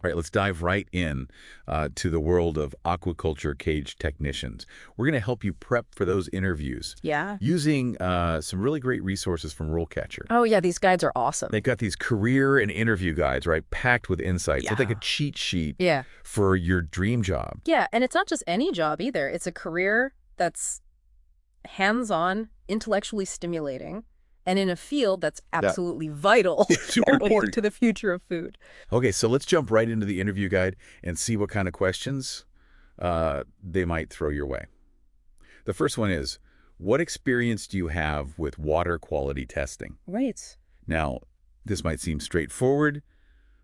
All right, let's dive right in to the world of Aquaculture Cage Technicians. We're going to help you prep for those interviews Yeah. using some really great resources from RoleCatcher. Oh, yeah, these guides are awesome. They've got these career and interview guides, right, packed with insights. It's like a Yeah. cheat sheet Yeah. for your dream job. Yeah, and it's not just any job either. It's a career that's hands-on, intellectually stimulating, and in a field that's absolutely vital Super important. to the future of food. Okay, so let's jump right into the interview guide and see what kind of questions they might throw your way. The first one is, what experience do you have with water quality testing? Right. Now, this might seem straightforward,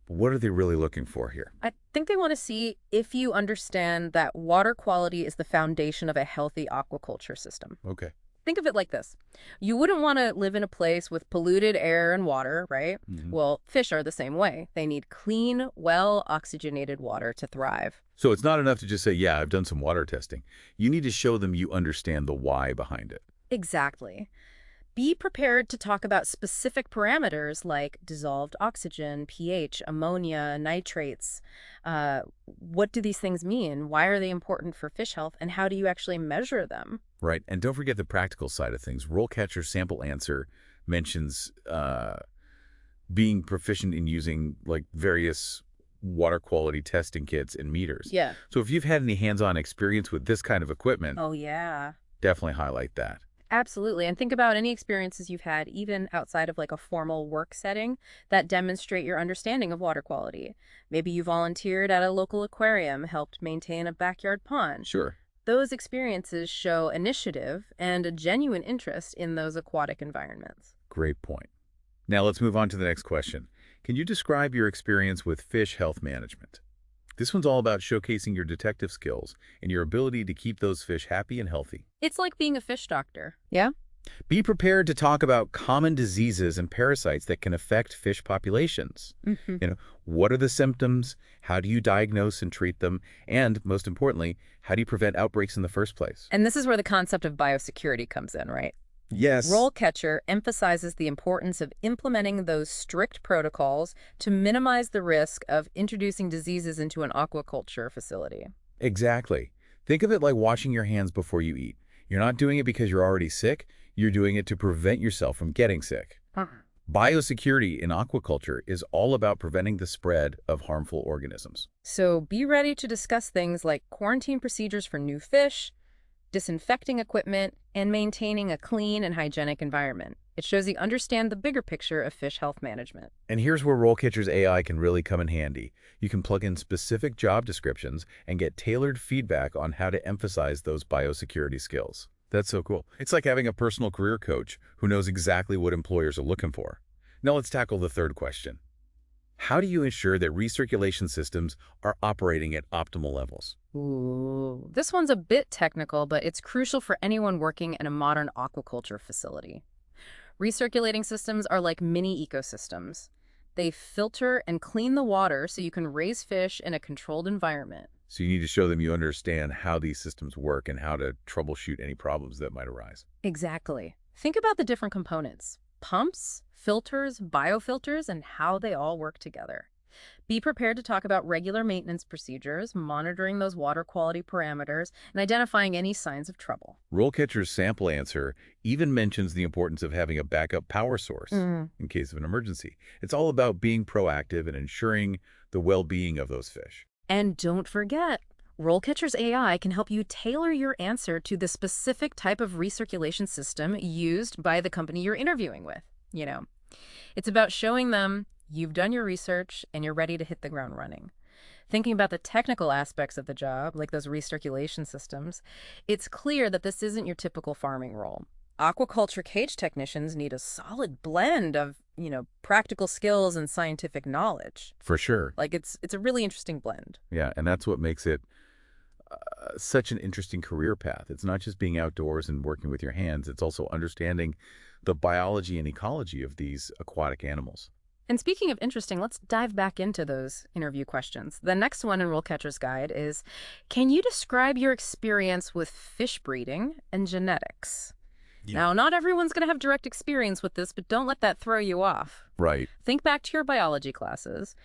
but what are they really looking for here? I think they want to see if you understand that water quality is the foundation of a healthy aquaculture system. Okay. Think of it like this. You wouldn't want to live in a place with polluted air and water, right? Well, fish are the same way. They need clean, well-oxygenated water to thrive. So it's not enough to just say, yeah, I've done some water testing. You need to show them you understand the why behind it. Exactly. Be prepared to talk about specific parameters like dissolved oxygen, pH, ammonia, nitrates. What do these things mean? Why are they important for fish health? And how do you actually measure them? Right, and don't forget the practical side of things. RoleCatcher Sample Answer mentions being proficient in using like various water quality testing kits and meters. Yeah. So if you've had any hands-on experience with this kind of equipment, Oh, yeah. definitely highlight that. Absolutely. And think about any experiences you've had, even outside of like a formal work setting, that demonstrate your understanding of water quality. Maybe you volunteered at a local aquarium, helped maintain a backyard pond. Sure. Those experiences show initiative and a genuine interest in those aquatic environments. Great point. Now let's move on to the next question. Can you describe your experience with fish health management? This one's all about showcasing your detective skills and your ability to keep those fish happy and healthy. It's like being a fish doctor. Yeah? Be prepared to talk about common diseases and parasites that can affect fish populations. What are the symptoms? How do you diagnose and treat them? And most importantly, how do you prevent outbreaks in the first place? And this is where the concept of biosecurity comes in, right? Yes. RoleCatcher emphasizes the importance of implementing those strict protocols to minimize the risk of introducing diseases into an aquaculture facility. Exactly. Think of it like washing your hands before you eat. You're not doing it because you're already sick. You're doing it to prevent yourself from getting sick. Biosecurity in aquaculture is all about preventing the spread of harmful organisms. So be ready to discuss things like quarantine procedures for new fish, disinfecting equipment, and maintaining a clean and hygienic environment. It shows you understand the bigger picture of fish health management. And here's where RoleCatcher's AI can really come in handy. You can plug in specific job descriptions and get tailored feedback on how to emphasize those biosecurity skills. That's so cool. It's like having a personal career coach who knows exactly what employers are looking for. Now let's tackle the third question. How do you ensure that recirculation systems are operating at optimal levels? Ooh, this one's a bit technical, but it's crucial for anyone working in a modern aquaculture facility. Recirculating systems are like mini ecosystems. They filter and clean the water so you can raise fish in a controlled environment. So you need to show them you understand how these systems work and how to troubleshoot any problems that might arise. Exactly. Think about the different components: pumps, filters, biofilters, and how they all work together. Be prepared to talk about regular maintenance procedures, monitoring those water quality parameters, and identifying any signs of trouble. RoleCatcher's sample answer even mentions the importance of having a backup power source in case of an emergency. It's all about being proactive and ensuring the well-being of those fish. And don't forget, RoleCatcher's AI can help you tailor your answer to the specific type of recirculation system used by the company you're interviewing with. It's about showing them you've done your research and you're ready to hit the ground running. Thinking about the technical aspects of the job, like those recirculation systems, it's clear that this isn't your typical farming role. Aquaculture cage technicians need a solid blend of, practical skills and scientific knowledge. For sure. Like it's a really interesting blend. Yeah, and that's what makes it such an interesting career path. It's not just being outdoors and working with your hands. It's also understanding the biology and ecology of these aquatic animals. And speaking of interesting, let's dive back into those interview questions. The next one in RoleCatcher's guide is, can you describe your experience with fish breeding and genetics? Yeah. Now, not everyone's going to have direct experience with this, but don't let that throw you off. Right. Think back to your biology classes.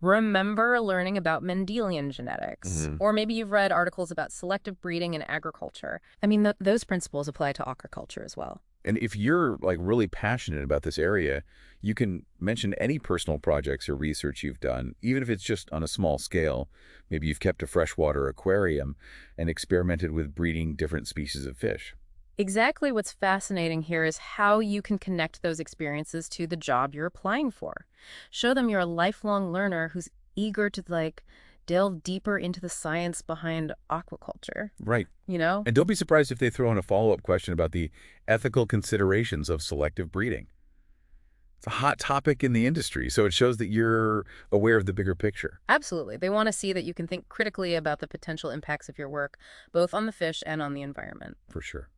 Remember learning about Mendelian genetics. Hmm. Or maybe you've read articles about selective breeding in agriculture. I mean, those principles apply to aquaculture as well. And if you're like really passionate about this area, you can mention any personal projects or research you've done, even if it's just on a small scale. Maybe you've kept a freshwater aquarium and experimented with breeding different species of fish. Exactly what's fascinating here is how you can connect those experiences to the job you're applying for. Show them you're a lifelong learner who's eager to, delve deeper into the science behind aquaculture, Right. you know? And don't be surprised if they throw in a follow-up question about the ethical considerations of selective breeding. It's a hot topic in the industry, so it shows that you're aware of the bigger picture. Absolutely. They want to see that you can think critically about the potential impacts of your work, both on the fish and on the environment. For sure.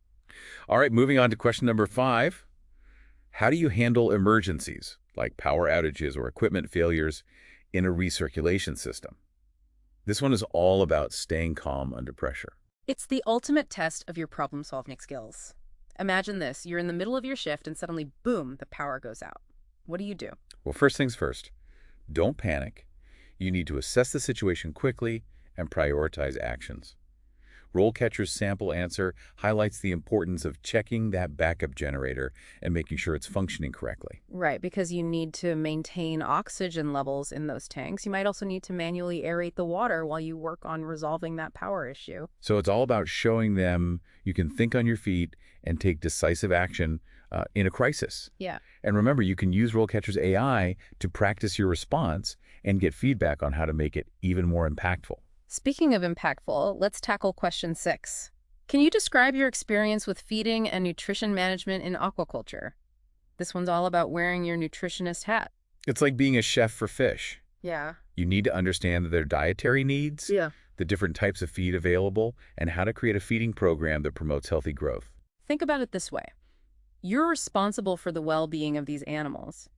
All right, moving on to question number 5. How do you handle emergencies, like power outages or equipment failures, in a recirculation system? This one is all about staying calm under pressure. It's the ultimate test of your problem-solving skills. Imagine this. You're in the middle of your shift and suddenly, boom, the power goes out. What do you do? Well, first things first, don't panic. You need to assess the situation quickly and prioritize actions. RoleCatcher's sample answer highlights the importance of checking that backup generator and making sure it's functioning correctly. Right, because you need to maintain oxygen levels in those tanks. You might also need to manually aerate the water while you work on resolving that power issue. So it's all about showing them you can think on your feet and take decisive action in a crisis. Yeah. And remember, you can use RoleCatcher's AI to practice your response and get feedback on how to make it even more impactful. Speaking of impactful, let's tackle question 6. Can you describe your experience with feeding and nutrition management in aquaculture? This one's all about wearing your nutritionist hat. It's like being a chef for fish. Yeah. You need to understand their dietary needs, Yeah. the different types of feed available, and how to create a feeding program that promotes healthy growth. Think about it this way. You're responsible for the well-being of these animals.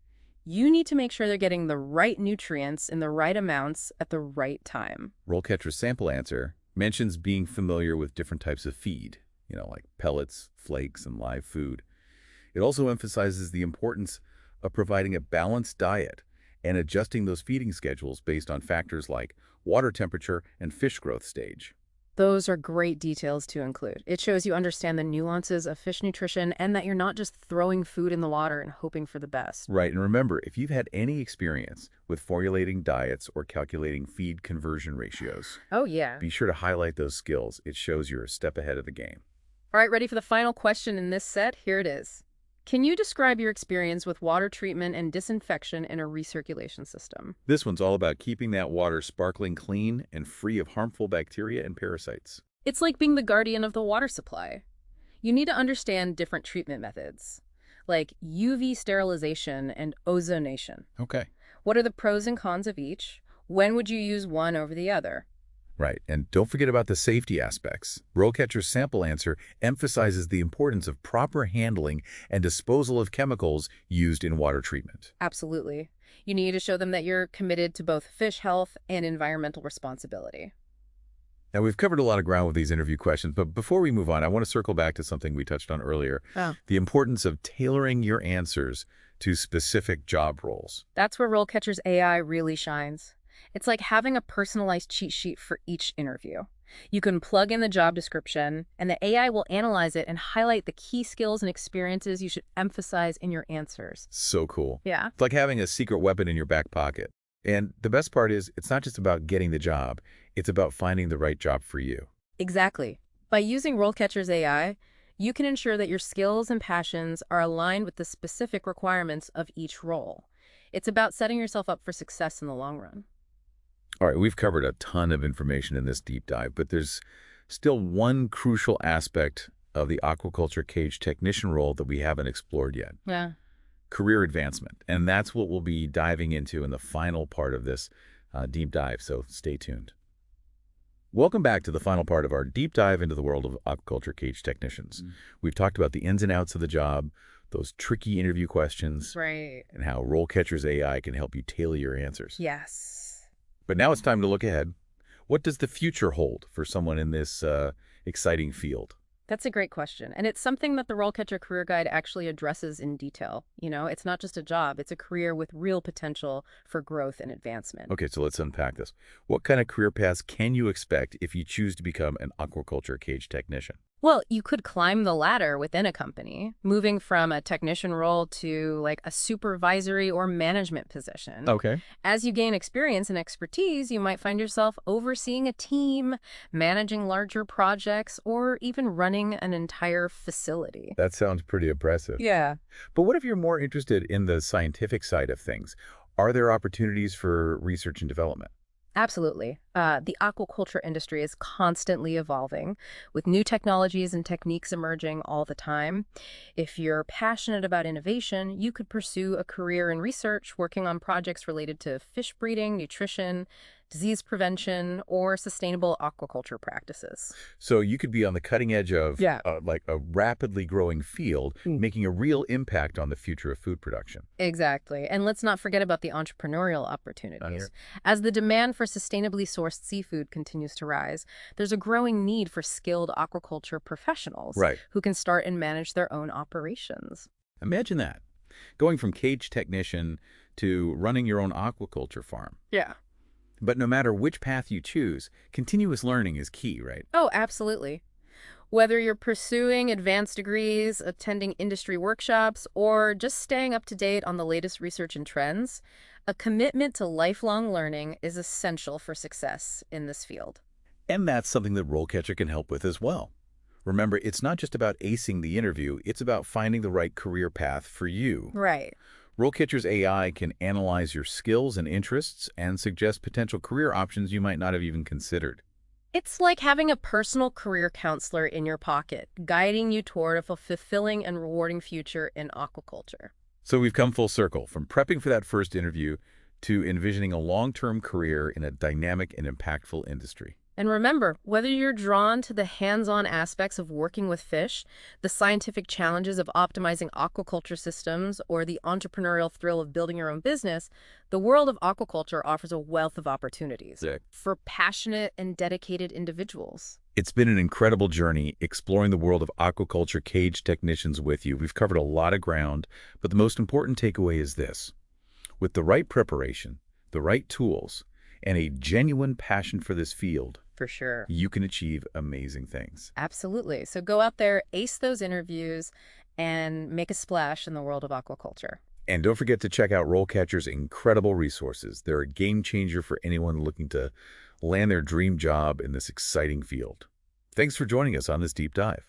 You need to make sure they're getting the right nutrients in the right amounts at the right time. RoleCatcher's sample answer mentions being familiar with different types of feed, like pellets, flakes, and live food. It also emphasizes the importance of providing a balanced diet and adjusting those feeding schedules based on factors like water temperature and fish growth stage. Those are great details to include. It shows you understand the nuances of fish nutrition and that you're not just throwing food in the water and hoping for the best. Right, and remember, if you've had any experience with formulating diets or calculating feed conversion ratios, Oh, yeah. be sure to highlight those skills. It shows you're a step ahead of the game. All right, ready for the final question in this set? Here it is. Can you describe your experience with water treatment and disinfection in a recirculation system? This one's all about keeping that water sparkling clean and free of harmful bacteria and parasites. It's like being the guardian of the water supply. You need to understand different treatment methods, like UV sterilization and ozonation. Okay. What are the pros and cons of each? When would you use one over the other? Right, and don't forget about the safety aspects. RoleCatcher's sample answer emphasizes the importance of proper handling and disposal of chemicals used in water treatment. Absolutely. You need to show them that you're committed to both fish health and environmental responsibility. Now, we've covered a lot of ground with these interview questions, but before we move on, I want to circle back to something we touched on earlier, the importance of tailoring your answers to specific job roles. That's where RoleCatcher's AI really shines. It's like having a personalized cheat sheet for each interview. You can plug in the job description, and the AI will analyze it and highlight the key skills and experiences you should emphasize in your answers. So cool. Yeah. It's like having a secret weapon in your back pocket. And the best part is, it's not just about getting the job, it's about finding the right job for you. Exactly. By using RoleCatcher's AI, you can ensure that your skills and passions are aligned with the specific requirements of each role. It's about setting yourself up for success in the long run. All right, we've covered a ton of information in this deep dive, but there's still one crucial aspect of the aquaculture cage technician role that we haven't explored yet. Yeah. Career advancement. And that's what we'll be diving into in the final part of this deep dive, so stay tuned. Welcome back to the final part of our deep dive into the world of aquaculture cage technicians. We've talked about the ins and outs of the job, those tricky interview questions, Right. and how RoleCatcher's AI can help you tailor your answers. Yes. But now it's time to look ahead. What does the future hold for someone in this exciting field? That's a great question. And it's something that the RoleCatcher Career Guide actually addresses in detail. It's not just a job, it's a career with real potential for growth and advancement. Okay, so let's unpack this. What kind of career paths can you expect if you choose to become an aquaculture cage technician? Well, you could climb the ladder within a company, moving from a technician role to like a supervisory or management position. Okay. As you gain experience and expertise, you might find yourself overseeing a team, managing larger projects, or even running an entire facility. That sounds pretty impressive. Yeah. But what if you're more interested in the scientific side of things? Are there opportunities for research and development? Absolutely. The aquaculture industry is constantly evolving with new technologies and techniques emerging all the time. If you're passionate about innovation, you could pursue a career in research working on projects related to fish breeding, nutrition, disease prevention, or sustainable aquaculture practices. So you could be on the cutting edge of Yeah. like a rapidly growing field, Mm. making a real impact on the future of food production. Exactly. And let's not forget about the entrepreneurial opportunities. As the demand for sustainably sourced seafood continues to rise, there's a growing need for skilled aquaculture professionals Right. who can start and manage their own operations. Imagine that. Going from cage technician to running your own aquaculture farm. Yeah. But no matter which path you choose, continuous learning is key, right? Oh, absolutely. Whether you're pursuing advanced degrees, attending industry workshops, or just staying up to date on the latest research and trends, a commitment to lifelong learning is essential for success in this field. And that's something that RoleCatcher can help with as well. Remember, it's not just about acing the interview, it's about finding the right career path for you. Right. RoleCatcher's AI can analyze your skills and interests and suggest potential career options you might not have even considered. It's like having a personal career counselor in your pocket, guiding you toward a fulfilling and rewarding future in aquaculture. So we've come full circle, from prepping for that first interview to envisioning a long-term career in a dynamic and impactful industry. And remember, whether you're drawn to the hands-on aspects of working with fish, the scientific challenges of optimizing aquaculture systems, or the entrepreneurial thrill of building your own business, the world of aquaculture offers a wealth of opportunities for passionate and dedicated individuals. It's been an incredible journey exploring the world of aquaculture cage technicians with you. We've covered a lot of ground, but the most important takeaway is this. With the right preparation, the right tools, and a genuine passion for this field, For sure. you can achieve amazing things. Absolutely. So go out there, ace those interviews, and make a splash in the world of aquaculture. And don't forget to check out RoleCatcher's incredible resources. They're a game changer for anyone looking to land their dream job in this exciting field. Thanks for joining us on this deep dive.